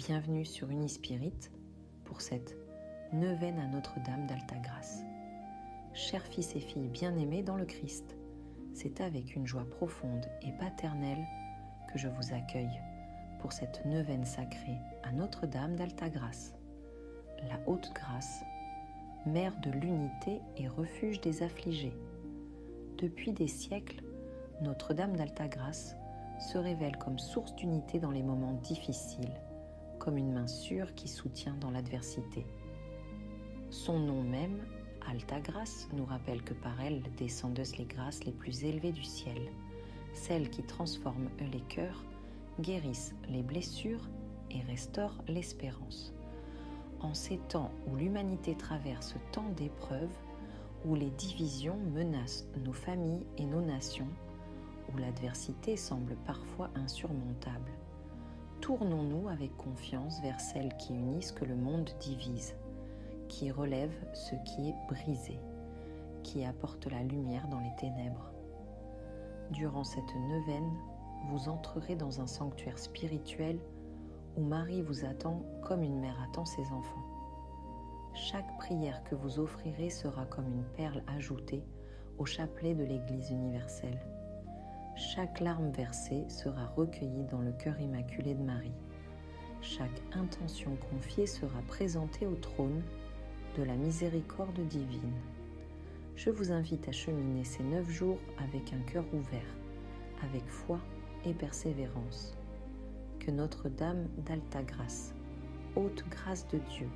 bienvenue sur Unispirit pour cette neuvaine à Notre-Dame d'Altagrace. Chers fils et filles bien-aimés dans le Christ, c'est avec une joie profonde et paternelle que je vous accueille pour cette neuvaine sacrée à Notre-Dame d'Altagrace. La Haute Grâce, mère de l'unité et refuge des affligés. Depuis des siècles, Notre-Dame d'Altagrace se révèle comme source d'unité dans les moments difficiles, comme une main sûre qui soutient dans l'adversité. Son nom même, Altagrace, nous rappelle que par elle descendent les grâces les plus élevées du ciel, celles qui transforment les cœurs, guérissent les blessures et restaurent l'espérance. En ces temps où l'humanité traverse tant d'épreuves, où les divisions menacent nos familles et nos nations, où l'adversité semble parfois insurmontable, tournons-nous avec confiance vers celle qui unit ce que le monde divise, qui relève ce qui est brisé, qui apporte la lumière dans les ténèbres. Durant cette neuvaine, vous entrerez dans un sanctuaire spirituel où Marie vous attend comme une mère attend ses enfants. Chaque prière que vous offrirez sera comme une perle ajoutée au chapelet de l'Église universelle. Chaque larme versée sera recueillie dans le cœur immaculé de Marie. Chaque intention confiée sera présentée au trône de la miséricorde divine. Je vous invite à cheminer ces 9 jours avec un cœur ouvert, avec foi et persévérance. Que Notre-Dame d'Altagrace, haute grâce de Dieu,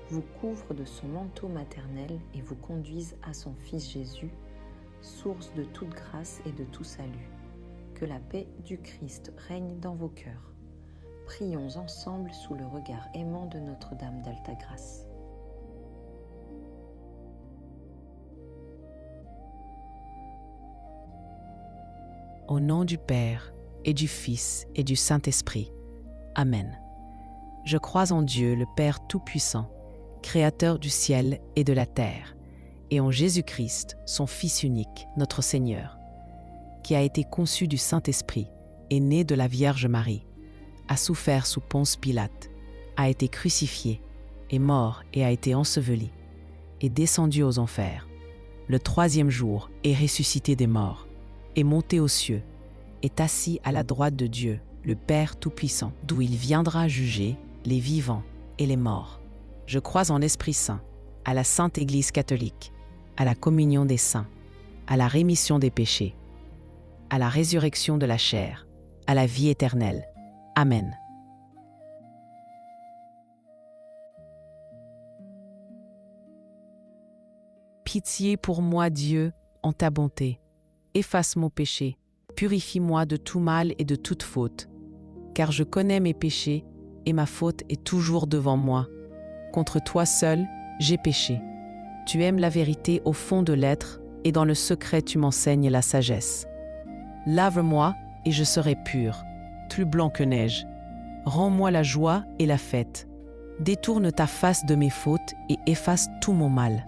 vous couvre de son manteau maternel et vous conduise à son Fils Jésus, source de toute grâce et de tout salut. Que la paix du Christ règne dans vos cœurs. Prions ensemble sous le regard aimant de Notre-Dame d'Altagrace. Au nom du Père, et du Fils, et du Saint-Esprit. Amen. Je crois en Dieu, le Père Tout-Puissant, Créateur du ciel et de la terre, et en Jésus-Christ, son Fils unique, notre Seigneur, qui a été conçu du Saint-Esprit, est né de la Vierge Marie, a souffert sous Ponce Pilate, a été crucifié, est mort et a été enseveli, est descendu aux enfers. Le 3e jour est ressuscité des morts, est monté aux cieux, est assis à la droite de Dieu, le Père Tout-Puissant, d'où il viendra juger les vivants et les morts. Je crois en l'Esprit Saint, à la Sainte Église catholique, à la communion des saints, à la rémission des péchés, à la résurrection de la chair, à la vie éternelle. Amen. Pitié pour moi, Dieu, en ta bonté. Efface mon péché, purifie-moi de tout mal et de toute faute, car je connais mes péchés et ma faute est toujours devant moi. Contre toi seul, j'ai péché. Tu aimes la vérité au fond de l'être et dans le secret tu m'enseignes la sagesse. Lave-moi et je serai pur, plus blanc que neige. Rends-moi la joie et la fête. Détourne ta face de mes fautes et efface tout mon mal.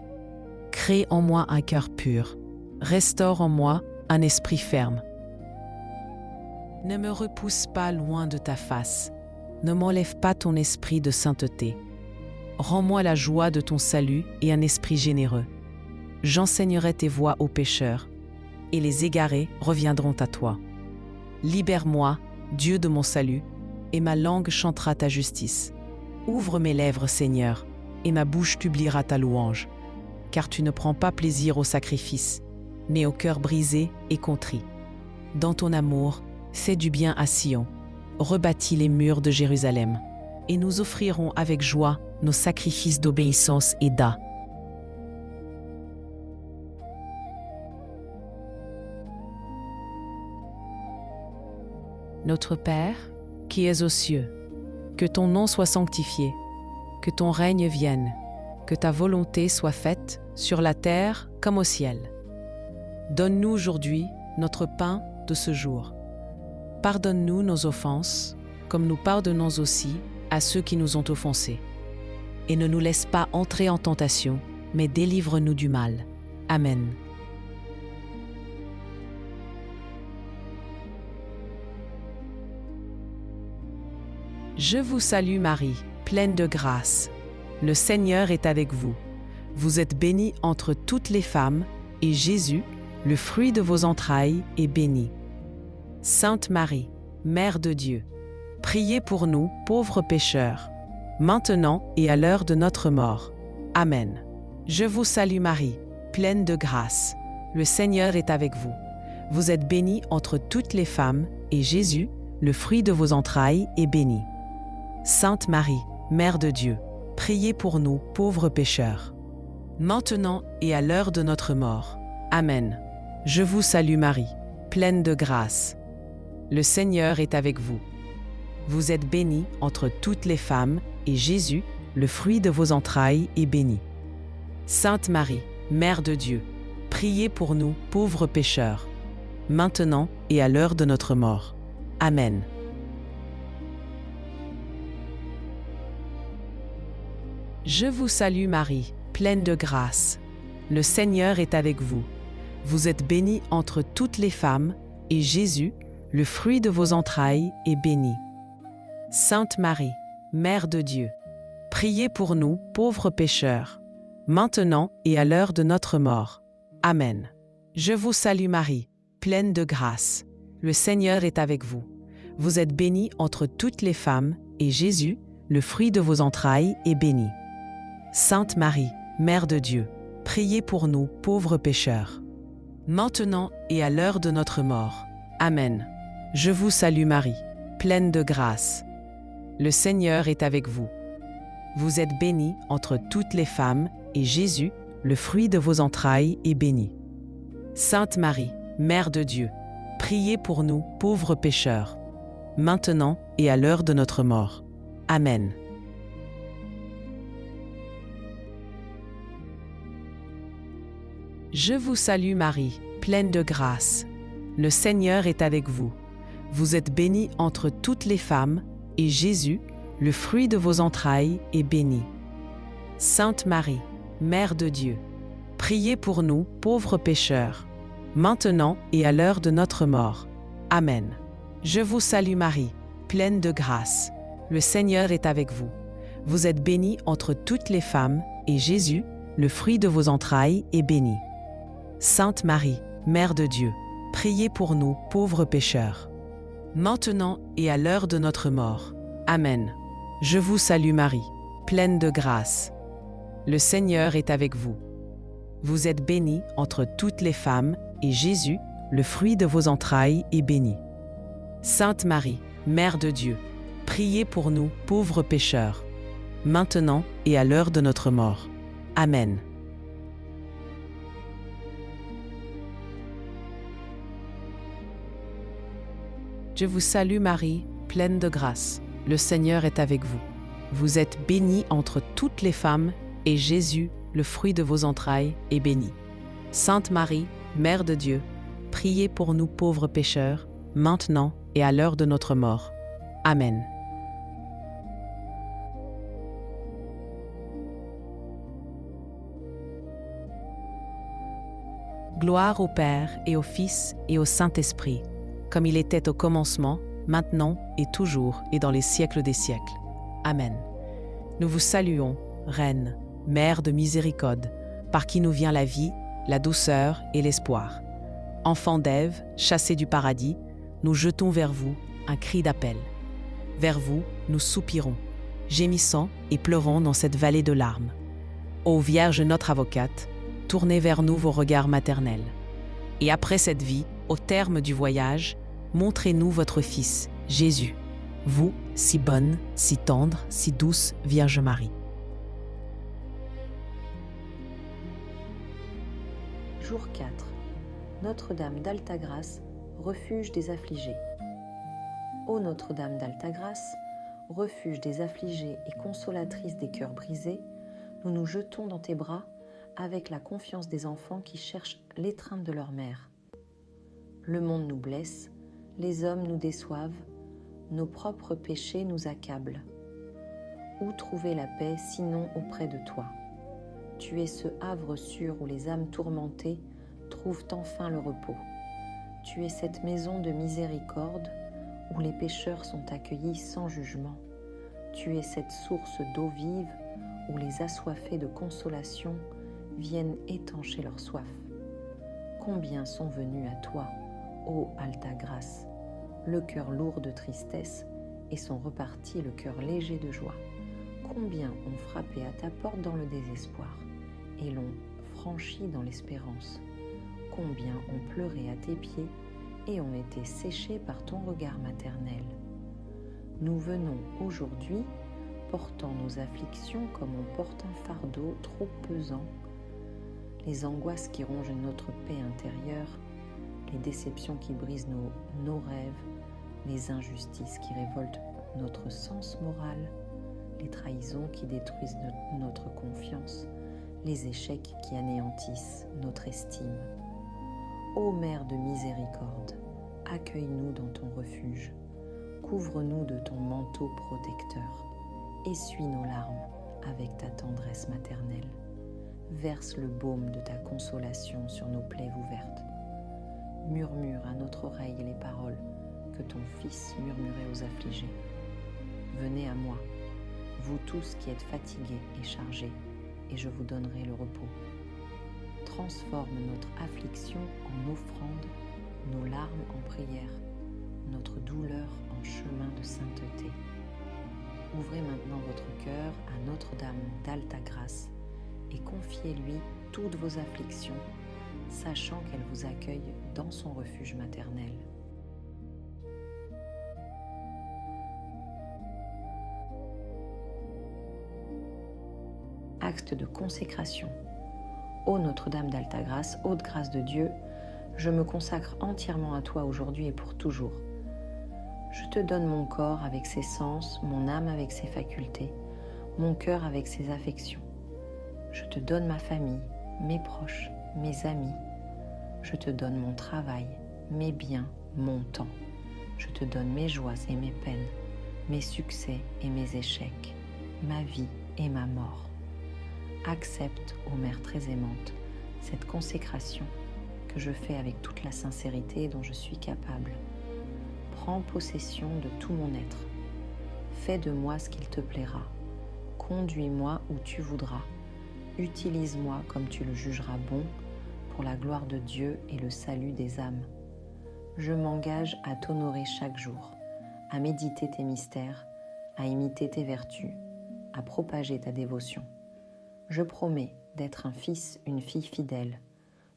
Crée en moi un cœur pur. Restaure en moi un esprit ferme. Ne me repousse pas loin de ta face. Ne m'enlève pas ton esprit de sainteté. Rends-moi la joie de ton salut et un esprit généreux. J'enseignerai tes voies aux pécheurs, et les égarés reviendront à toi. Libère-moi, Dieu de mon salut, et ma langue chantera ta justice. Ouvre mes lèvres, Seigneur, et ma bouche publiera ta louange, car tu ne prends pas plaisir au sacrifice, mais au cœur brisé et contrit. Dans ton amour, fais du bien à Sion, rebâtis les murs de Jérusalem, et nous offrirons avec joie nos sacrifices d'obéissance et d'âme. Notre Père, qui es aux cieux, que ton nom soit sanctifié, que ton règne vienne, que ta volonté soit faite sur la terre comme au ciel. Donne-nous aujourd'hui notre pain de ce jour. Pardonne-nous nos offenses, comme nous pardonnons aussi à ceux qui nous ont offensés. Et ne nous laisse pas entrer en tentation, mais délivre-nous du mal. Amen. Je vous salue Marie, pleine de grâce. Le Seigneur est avec vous. Vous êtes bénie entre toutes les femmes, et Jésus, le fruit de vos entrailles, est béni. Sainte Marie, Mère de Dieu, priez pour nous, pauvres pécheurs, maintenant et à l'heure de notre mort. Amen. Je vous salue Marie, pleine de grâce. Le Seigneur est avec vous. Vous êtes bénie entre toutes les femmes, et Jésus, le fruit de vos entrailles, est béni. Sainte Marie, Mère de Dieu, priez pour nous, pauvres pécheurs, maintenant et à l'heure de notre mort. Amen. Je vous salue Marie, pleine de grâce. Le Seigneur est avec vous. Vous êtes bénie entre toutes les femmes, et Jésus, le fruit de vos entrailles, est béni. Sainte Marie, Mère de Dieu, priez pour nous, pauvres pécheurs, maintenant et à l'heure de notre mort. Amen. Je vous salue Marie, pleine de grâce. Le Seigneur est avec vous. Vous êtes bénie entre toutes les femmes, et Jésus, le fruit de vos entrailles, est béni. Sainte Marie, Mère de Dieu, priez pour nous, pauvres pécheurs, maintenant et à l'heure de notre mort. Amen. Je vous salue Marie, pleine de grâce. Le Seigneur est avec vous. Vous êtes bénie entre toutes les femmes, et Jésus, le fruit de vos entrailles, est béni. Sainte Marie, Mère de Dieu, priez pour nous, pauvres pécheurs, maintenant et à l'heure de notre mort. Amen. Je vous salue Marie, pleine de grâce. Le Seigneur est avec vous. Vous êtes bénie entre toutes les femmes, et Jésus, le fruit de vos entrailles, est béni. Sainte Marie, Mère de Dieu, priez pour nous, pauvres pécheurs, maintenant et à l'heure de notre mort. Amen. Je vous salue Marie, pleine de grâce. Le Seigneur est avec vous. Vous êtes bénie entre toutes les femmes, et Jésus, le fruit de vos entrailles, est béni. Sainte Marie, Mère de Dieu, priez pour nous, pauvres pécheurs, maintenant et à l'heure de notre mort. Amen. Je vous salue Marie, pleine de grâce. Le Seigneur est avec vous. Vous êtes bénie entre toutes les femmes, et Jésus, le fruit de vos entrailles, est béni. Sainte Marie, Mère de Dieu, priez pour nous, pauvres pécheurs, maintenant et à l'heure de notre mort. Amen. Je vous salue Marie, pleine de grâce. Le Seigneur est avec vous. Vous êtes bénie entre toutes les femmes, et Jésus, le fruit de vos entrailles, est béni. Sainte Marie, Mère de Dieu, priez pour nous, pauvres pécheurs, maintenant et à l'heure de notre mort. Amen. Je vous salue Marie, pleine de grâce. Le Seigneur est avec vous. Vous êtes bénie entre toutes les femmes, et Jésus, le fruit de vos entrailles, est béni. Sainte Marie, Mère de Dieu, priez pour nous pauvres pécheurs, maintenant et à l'heure de notre mort. Amen. Gloire au Père et au Fils et au Saint-Esprit, comme il était au commencement, maintenant et toujours et dans les siècles des siècles. Amen. Nous vous saluons, Reine, Mère de miséricorde, par qui nous vient la vie, la douceur et l'espoir. Enfants d'Ève, chassés du paradis, nous jetons vers vous un cri d'appel. Vers vous, nous soupirons, gémissant et pleurons dans cette vallée de larmes. Ô Vierge notre avocate, tournez vers nous vos regards maternels. Et après cette vie, au terme du voyage, montrez-nous votre Fils, Jésus. Vous, si bonne, si tendre, si douce Vierge Marie. Jour 4. Notre-Dame d'Alta-Grace, refuge des affligés. Ô Notre-Dame d'Alta-Grace, refuge des affligés et consolatrice des cœurs brisés, nous nous jetons dans tes bras avec la confiance des enfants qui cherchent l'étreinte de leur mère. Le monde nous blesse, les hommes nous déçoivent, nos propres péchés nous accablent. Où trouver la paix sinon auprès de toi? Tu es ce havre sûr où les âmes tourmentées trouvent enfin le repos. Tu es cette maison de miséricorde où les pécheurs sont accueillis sans jugement. Tu es cette source d'eau vive où les assoiffés de consolation viennent étancher leur soif. Combien sont venus à toi, ô Alta Grâce, le cœur lourd de tristesse et sont repartis le cœur léger de joie. Combien ont frappé à ta porte dans le désespoir et l'ont franchi dans l'espérance. Combien ont pleuré à tes pieds et ont été séchés par ton regard maternel. Nous venons aujourd'hui portant nos afflictions comme on porte un fardeau trop pesant, les angoisses qui rongent notre paix intérieure, les déceptions qui brisent nos rêves, les injustices qui révoltent notre sens moral, les trahisons qui détruisent notre confiance, les échecs qui anéantissent notre estime. Ô Mère de miséricorde, accueille-nous dans ton refuge, couvre-nous de ton manteau protecteur, essuie nos larmes avec ta tendresse maternelle, verse le baume de ta consolation sur nos plaies ouvertes, murmure à notre oreille les paroles que ton Fils murmurait aux affligés. Venez à moi, vous tous qui êtes fatigués et chargés, et je vous donnerai le repos. Transforme notre affliction en offrande, nos larmes en prière, notre douleur en chemin de sainteté. Ouvrez maintenant votre cœur à Notre-Dame d'Alta Grâce et confiez-lui toutes vos afflictions, sachant qu'elle vous accueille dans son refuge maternel. Acte de consécration. Ô Notre-Dame d'Alta Grâce, haute grâce de Dieu, je me consacre entièrement à toi aujourd'hui et pour toujours. Je te donne mon corps avec ses sens, mon âme avec ses facultés, mon cœur avec ses affections. Je te donne ma famille, mes proches, mes amis. Je te donne mon travail, mes biens, mon temps. Je te donne mes joies et mes peines, mes succès et mes échecs, ma vie et ma mort. Accepte, ô Mère très aimante, cette consécration que je fais avec toute la sincérité dont je suis capable. Prends possession de tout mon être. Fais de moi ce qu'il te plaira. Conduis-moi où tu voudras. Utilise-moi comme tu le jugeras bon pour la gloire de Dieu et le salut des âmes. Je m'engage à t'honorer chaque jour, à méditer tes mystères, à imiter tes vertus, à propager ta dévotion. Je promets d'être un fils, une fille fidèle,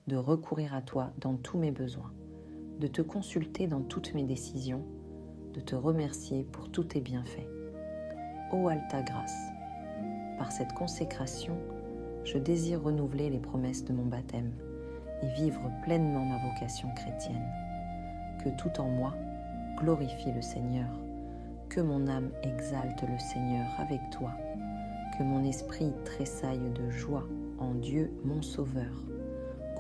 de recourir à toi dans tous mes besoins, de te consulter dans toutes mes décisions, de te remercier pour tous tes bienfaits. Ô Alta Grâce, par cette consécration, je désire renouveler les promesses de mon baptême et vivre pleinement ma vocation chrétienne. Que tout en moi glorifie le Seigneur, que mon âme exalte le Seigneur avec toi, que mon esprit tressaille de joie en Dieu mon Sauveur.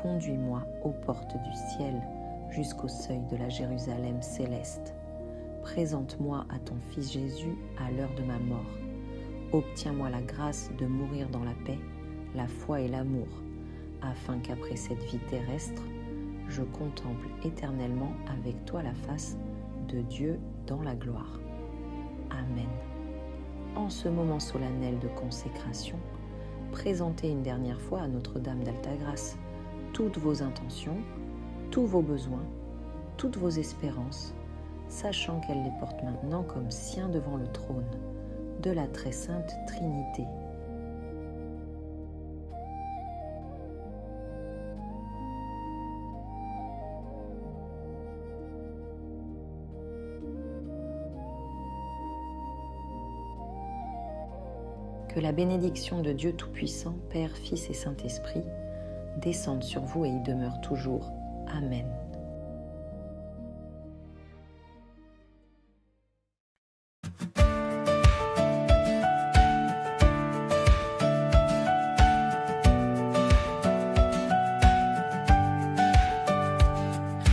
Conduis-moi aux portes du ciel jusqu'au seuil de la Jérusalem céleste. Présente-moi à ton Fils Jésus à l'heure de ma mort. Obtiens-moi la grâce de mourir dans la paix, la foi et l'amour, afin qu'après cette vie terrestre, je contemple éternellement avec toi la face de Dieu dans la gloire. Amen. En ce moment solennel de consécration, présentez une dernière fois à Notre-Dame d'Alta Grâce toutes vos intentions, tous vos besoins, toutes vos espérances, sachant qu'elle les porte maintenant comme siens devant le trône de la très sainte Trinité. Que la bénédiction de Dieu Tout-Puissant, Père, Fils et Saint-Esprit, descende sur vous et y demeure toujours. Amen.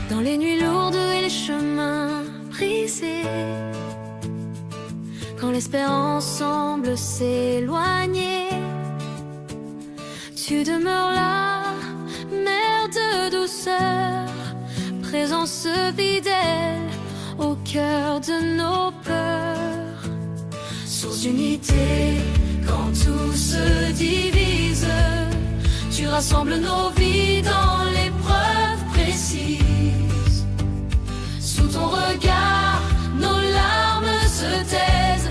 Dans les nuits lourdes et les chemins brisés, quand l'espérance semble s'éloigner, tu demeures là, mère de douceur, présence fidèle au cœur de nos peurs. source d'unité. Quand tout se divise, tu rassembles nos vies dans l'épreuve précise. Sous ton regard, nos larmes se taisent.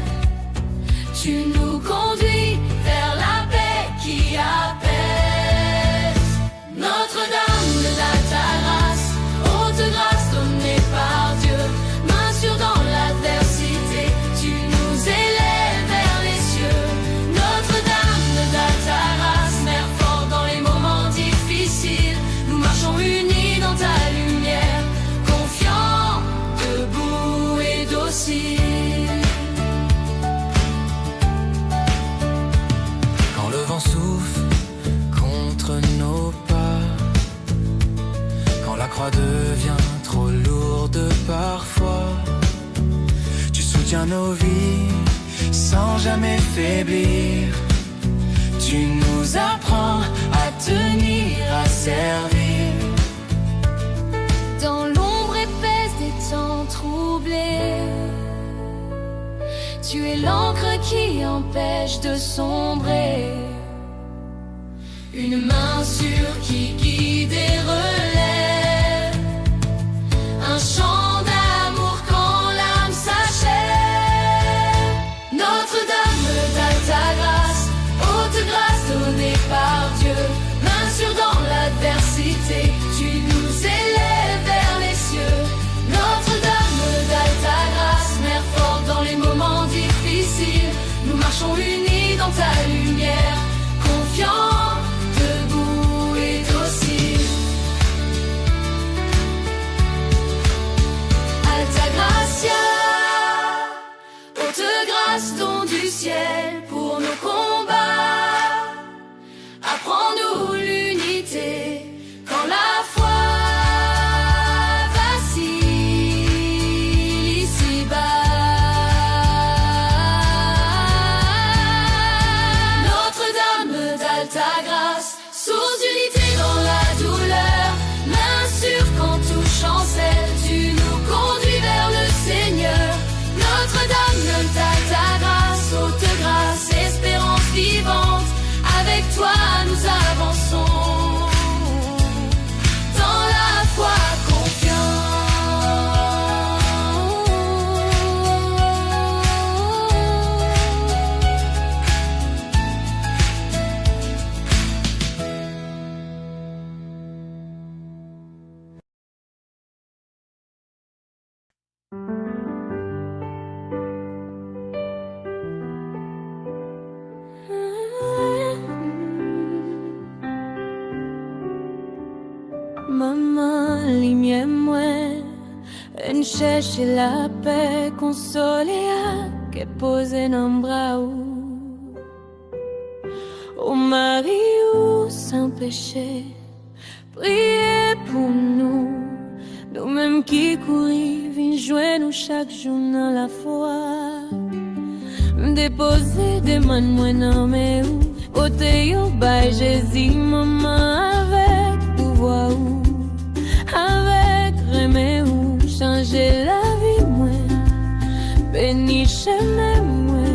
Tu nous conduis vers la paix qui apaise. Notre-Dame de l'Alta-Grâce, haute grâce donnée par Dieu, main sûre dans l'adversité, tu nous élèves vers les cieux. Notre-Dame de l'Alta-Grâce, mère forte dans les moments difficiles, nous marchons unis dans ta lumière, confiants, debout et dociles. Quand le vent souffle contre nos pas, quand la croix devient trop lourde parfois, tu soutiens nos vies sans jamais faiblir. Tu nous apprends à tenir, à servir. Dans l'ombre épaisse des temps troublés, tu es l'encre qui empêche de sombrer. Une main sûre qui guide et relève, un chant d'amour quand l'âme s'achève. Notre-Dame d'Alta-Grâce, haute grâce donnée par Dieu, main sûre dans l'adversité, tu nous élèves vers les cieux. Notre-Dame d'Alta-Grâce, mère forte dans les moments difficiles, nous marchons unis dans ta lumière, confiants, debout et dociles. Alta Gracia, haute grâce, don du ciel pour nos combats. Apprends-nous l'unité quand la foi vacille ici-bas. Notre-Dame d'Alta-Grâce, source d'unité dans la douleur, main sûre quand tout chancelle, tu nous conduis vers le Seigneur. Notre-Dame d'Alta-Grâce, haute grâce, espérance vivante, avec toi nous avançons, dans la foi Maman, lumière moi, en cherche la paix, consoler à que poser dans bras ou. Au mari ou sans péché, priez pour nous, nous-mêmes qui courir, vin joindre nous chaque jour dans la foi. Déposer des mains moi dans mes ou, côté yo by Jésus, maman avec pouvoir ou. Avec remè ou changer la vie moi, béni chemin moi,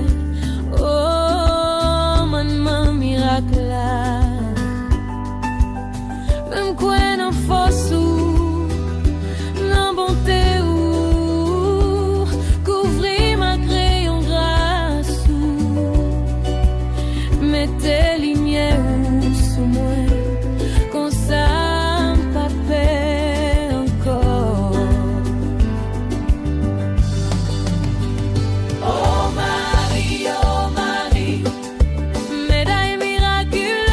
oh maman miracle là. Même quoi dans force ou dans bonté ou couvrir ma crayon grâce ou mettez lumière ou sous moi comme ça. Médaille miraculeuse.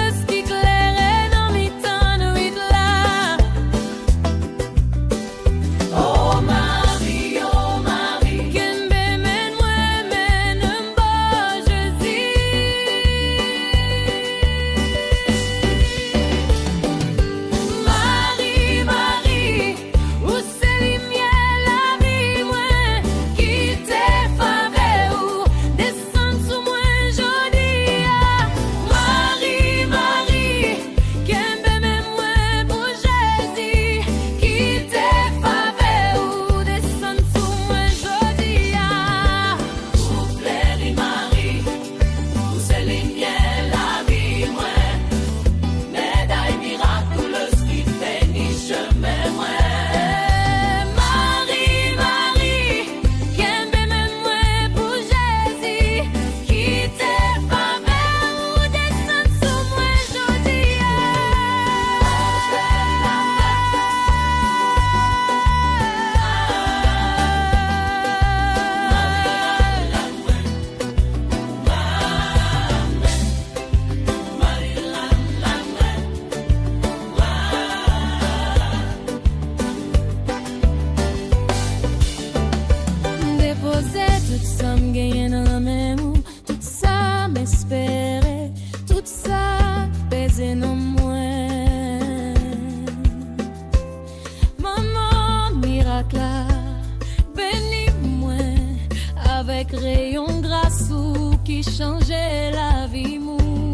tout ça me gagne dans la même ou, tout ça m'espérait, tout ça baiser dans moi. Maman miracle, bénis-moi avec rayon grâce ou qui changeait la vie mou.